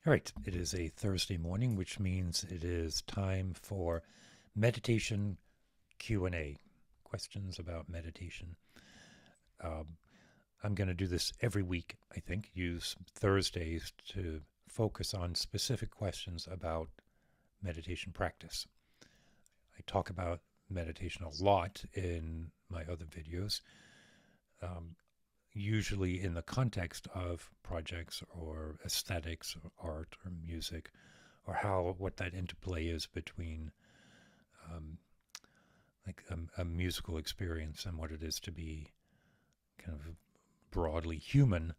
All right, it is a Thursday morning, which means it is time for meditation Q&A, questions about meditation. Um, I'm going to do this every week, I think, use Thursdays to focus on specific questions about meditation practice. I talk about meditation a lot in my other videos, um, usually in the context of projects or aesthetics or art or music, or what that interplay is between um, like a musical experience and what it is to be kind of broadly human,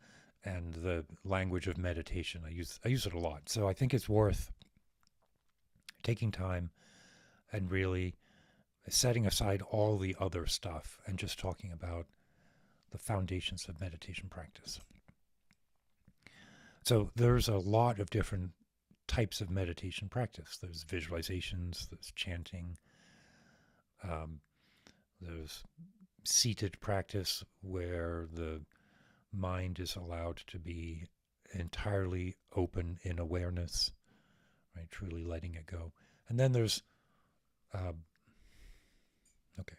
and the language of meditation. I use it a lot, so I think it's worth taking time and really setting aside all the other stuff and just talking about the foundations of meditation practice. So there's a lot of different types of meditation practice. There's visualizations, there's chanting, um, there's seated practice where the mind is allowed to be entirely open in awareness, right? Truly letting it go. And then there's, uh, okay.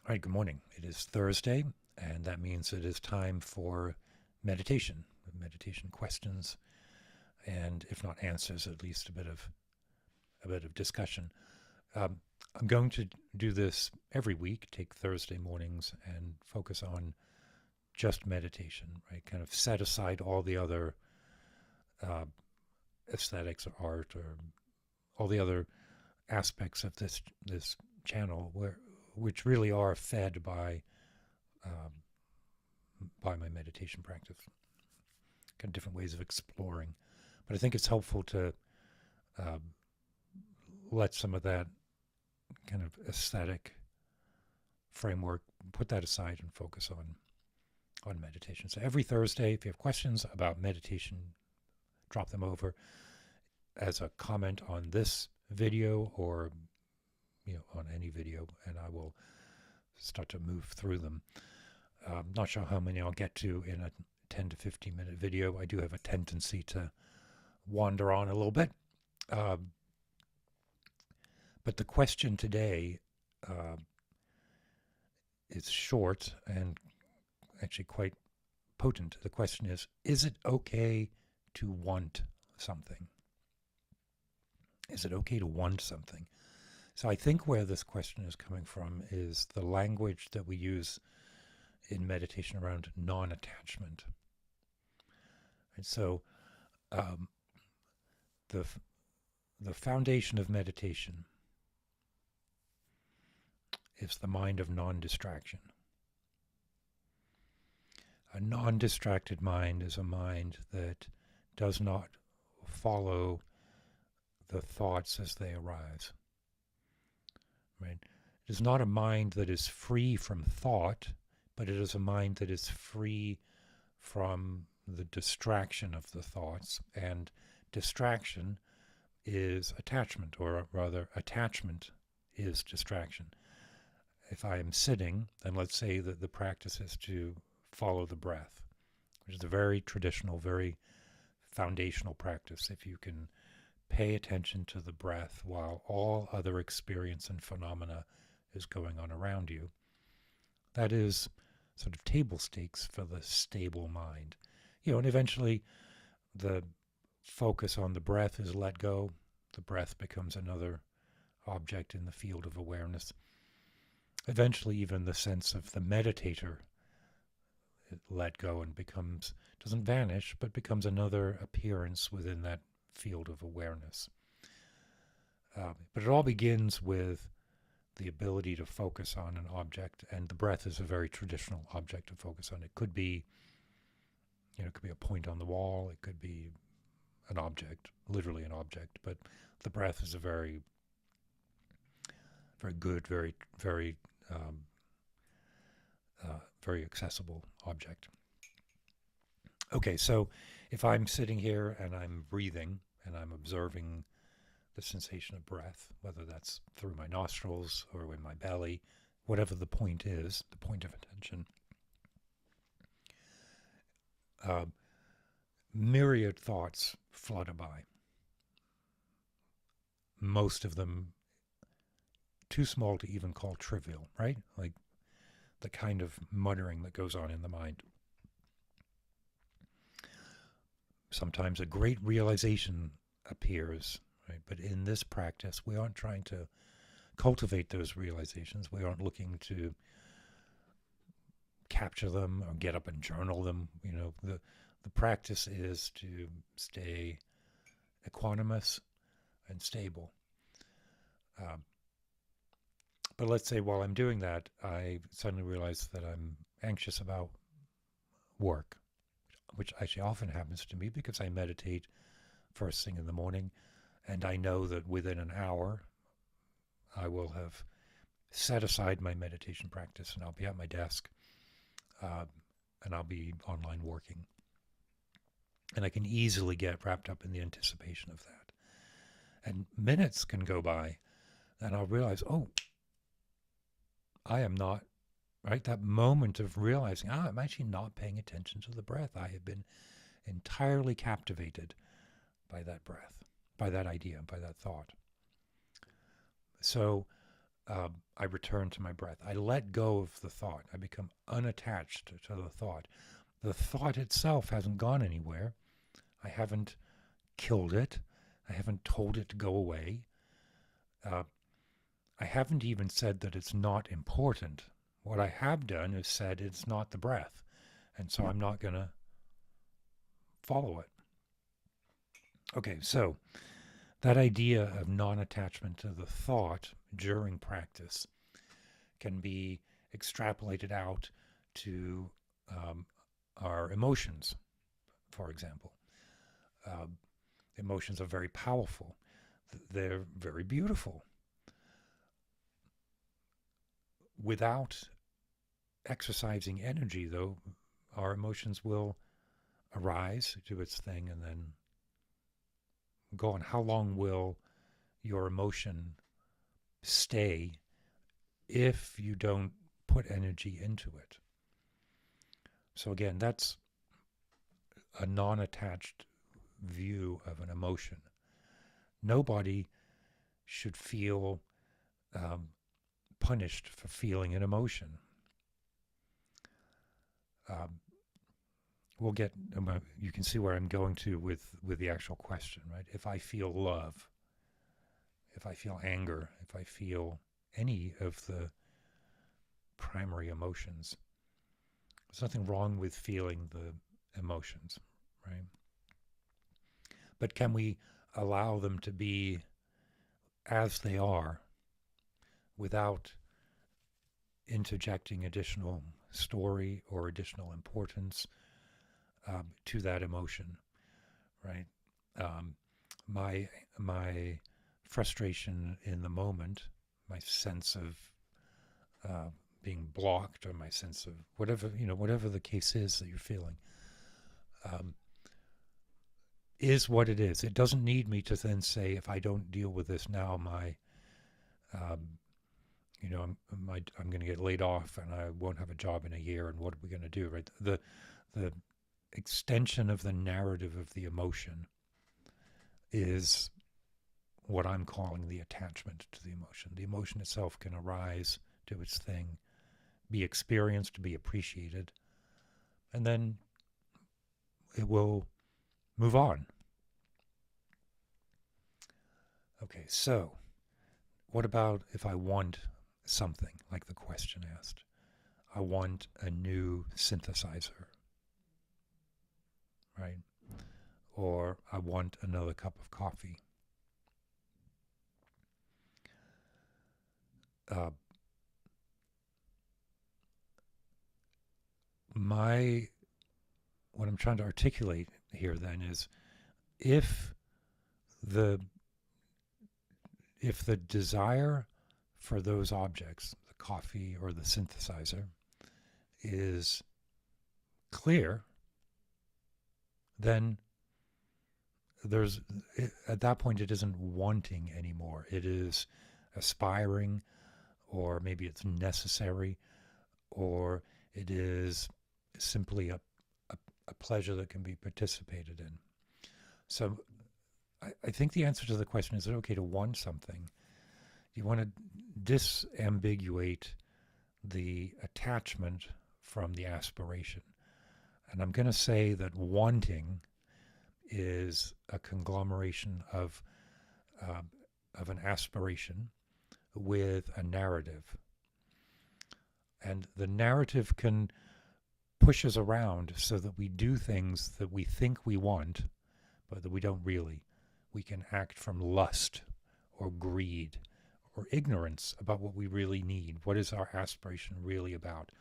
All right, good morning. It is Thursday, and that means it is time for meditation, meditation questions, and if not answers, at least a bit of discussion. Um, I'm going to do this every week, take Thursday mornings and focus on just meditation, right? Kind of set aside all the other uh, aesthetics or art or all the other aspects of this channel, which really are fed um, by my meditation practice. Kind of different ways of exploring, but I think it's helpful to um, let some of that kind of aesthetic framework, put that aside and focus on meditation. So every Thursday, if you have questions about meditation, drop them over as a comment on this video or on any video, and I will start to move through them. I'm not sure how many I'll get to in a 10 to 15 minute video. I do have a tendency to wander on a little bit. But the question today is short and actually quite potent. The question is it okay to want something? Is it okay to want something? So I think where this question is coming from is the language that we use in meditation around non-attachment. And so um, the foundation of meditation is the mind of non-distraction. A non-distracted mind is a mind that does not follow the thoughts as they arise. Right? It is not a mind that is free from thought, but it is a mind that is free from the distraction of the thoughts, and distraction is attachment, or rather attachment is distraction. If I am sitting, and let's say that the practice is to follow the breath, which is a very traditional, very foundational practice. If you can pay attention to the breath while all other experience and phenomena is going on around you, that is sort of table stakes for the stable mind. And eventually the focus on the breath is let go. The breath becomes another object in the field of awareness. Eventually even the sense of the meditator let go and doesn't vanish, but becomes another appearance within that field of awareness. But it all begins with the ability to focus on an object, and the breath is a very traditional object to focus on. It could be, it could be a point on the wall, it could be an object, literally an object, but the breath is a very, very good, very, very, very accessible object. Okay, so if I'm sitting here and I'm breathing and I'm observing the sensation of breath, whether that's through my nostrils or in my belly, whatever the point is, the point of attention, uh, myriad thoughts flutter by. Most of them too small to even call trivial, right? Like the kind of muttering that goes on in the mind. Sometimes a great realization appears, right? But in this practice, we aren't trying to cultivate those realizations. We aren't looking to capture them or get up and journal them. The practice is to stay equanimous and stable. But let's say while I'm doing that, I suddenly realize that I'm anxious about work, which actually often happens to me because I meditate first thing in the morning, and I know that within an hour I will have set aside my meditation practice and I'll be at my desk and I'll be online working. And I can easily get wrapped up in the anticipation of that. And minutes can go by and I'll realize, oh, I am not, right? That moment of realizing, I'm actually not paying attention to the breath. I have been entirely captivated by that breath, by that idea, by that thought. So I return to my breath. I let go of the thought. I become unattached to the thought. The thought itself hasn't gone anywhere. I haven't killed it. I haven't told it to go away. I haven't even said that it's not important. What I have done is said it's not the breath. And so I'm not going to follow it. Okay, so that idea of non-attachment to the thought during practice can be extrapolated out to our emotions, for example. Emotions are very powerful. They're very beautiful. Without exercising energy, though, our emotions will arise, do its thing, and then go on. How long will your emotion stay if you don't put energy into it? So again, that's a non-attached view of an emotion. Nobody should feel punished for feeling an emotion. We'll get, you can see where I'm going to with the actual question, right? If I feel love, if I feel anger, if I feel any of the primary emotions, there's nothing wrong with feeling the emotions, right? But can we allow them to be as they are without interjecting additional story or additional importance to that emotion, right? My frustration in the moment, my sense of being blocked, or my sense of whatever the case is that you're feeling, is what it is. It doesn't need me to then say, if I don't deal with this now, I'm going to get laid off and I won't have a job in a year, and what are we going to do, right? The extension of the narrative of the emotion is what I'm calling the attachment to the emotion. The emotion itself can arise, do its thing, be experienced, be appreciated, and then it will move on. Okay, so what about if I want something, like the question asked? I want a new synthesizer, right? Or I want another cup of coffee. What I'm trying to articulate here then is, if the desire for those objects, the coffee or the synthesizer, is clear, then at that point it isn't wanting anymore. It is aspiring or maybe it's necessary, or it is simply a pleasure that can be participated in. So I think the answer to the question, is it okay to want something? You want to disambiguate the attachment from the aspiration. And I'm going to say that wanting is a conglomeration of an aspiration with a narrative. And the narrative can push us around so that we do things that we think we want, but that we don't really. We can act from lust or greed or ignorance about what we really need. What is our aspiration really about?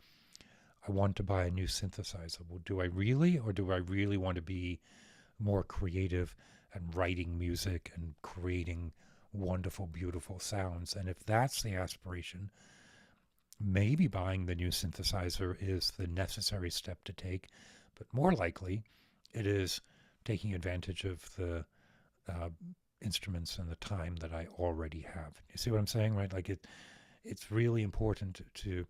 I want to buy a new synthesizer. Well, do I really, or do I really want to be more creative and writing music and creating wonderful, beautiful sounds? And if that's the aspiration, maybe buying the new synthesizer is the necessary step to take, but more likely it is taking advantage of the instruments and the time that I already have. You see what I'm saying, right? Like it's really important to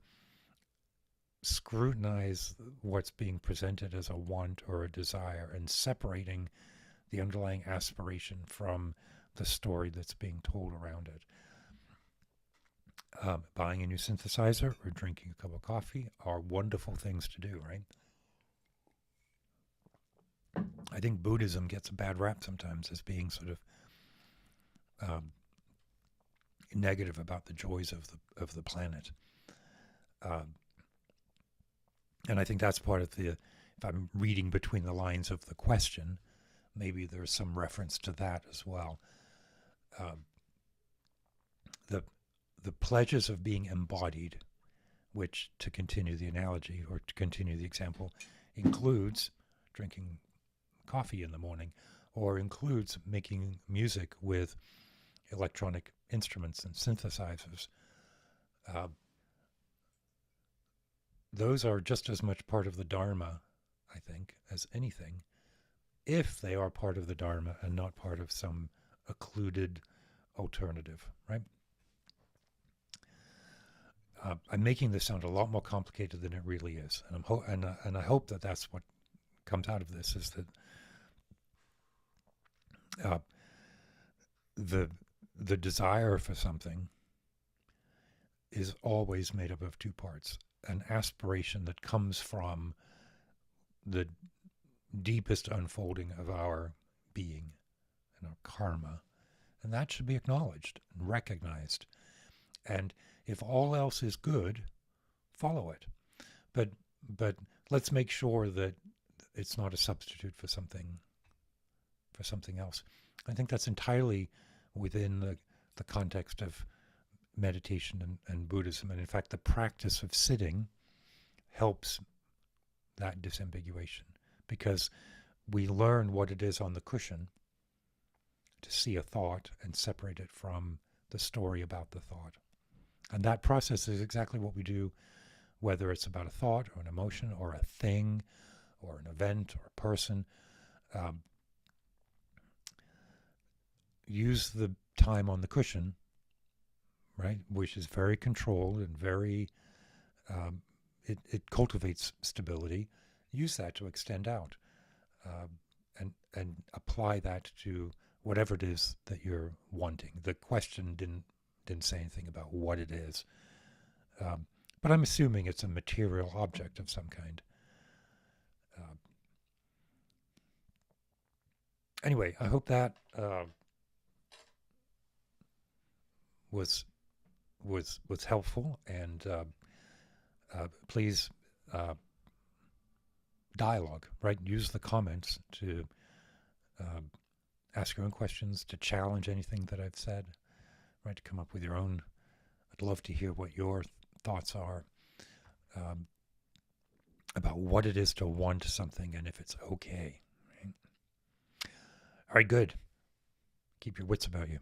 scrutinize what's being presented as a want or a desire, and separating the underlying aspiration from the story that's being told around it. Buying a new synthesizer or drinking a cup of coffee are wonderful things to do, right? I think Buddhism gets a bad rap sometimes as being sort of negative about the joys of the planet. And I think that's part of the, if I'm reading between the lines of the question, maybe there's some reference to that as well. The pledges of being embodied, which, to continue the analogy or to continue the example, includes drinking coffee in the morning, or includes making music with electronic instruments and synthesizers. Those are just as much part of the Dharma, I think, as anything, if they are part of the Dharma and not part of some occluded alternative, right? I'm making this sound a lot more complicated than it really is, and I hope that that's what comes out of this, is that the desire for something is always made up of two parts: an aspiration that comes from the deepest unfolding of our being and our karma, and that should be acknowledged and recognized. And if all else is good, follow it. But let's make sure that it's not a substitute for something else. I think that's entirely within the context of meditation and Buddhism. And in fact, the practice of sitting helps that disambiguation, because we learn what it is on the cushion to see a thought and separate it from the story about the thought. And that process is exactly what we do, whether it's about a thought or an emotion or a thing or an event or a person. Use the time on the cushion, right, which is very controlled and very, it cultivates stability. Use that to extend out, and apply that to whatever it is that you're wanting. The question didn't say anything about what it is, but I'm assuming it's a material object of some kind. Anyway, I hope that was helpful, and please dialogue, right? Use the comments to ask your own questions, to challenge anything that I've said, right? To come up with your own. I'd love to hear what your thoughts are about what it is to want something and if it's okay. Right? All right, good. Keep your wits about you.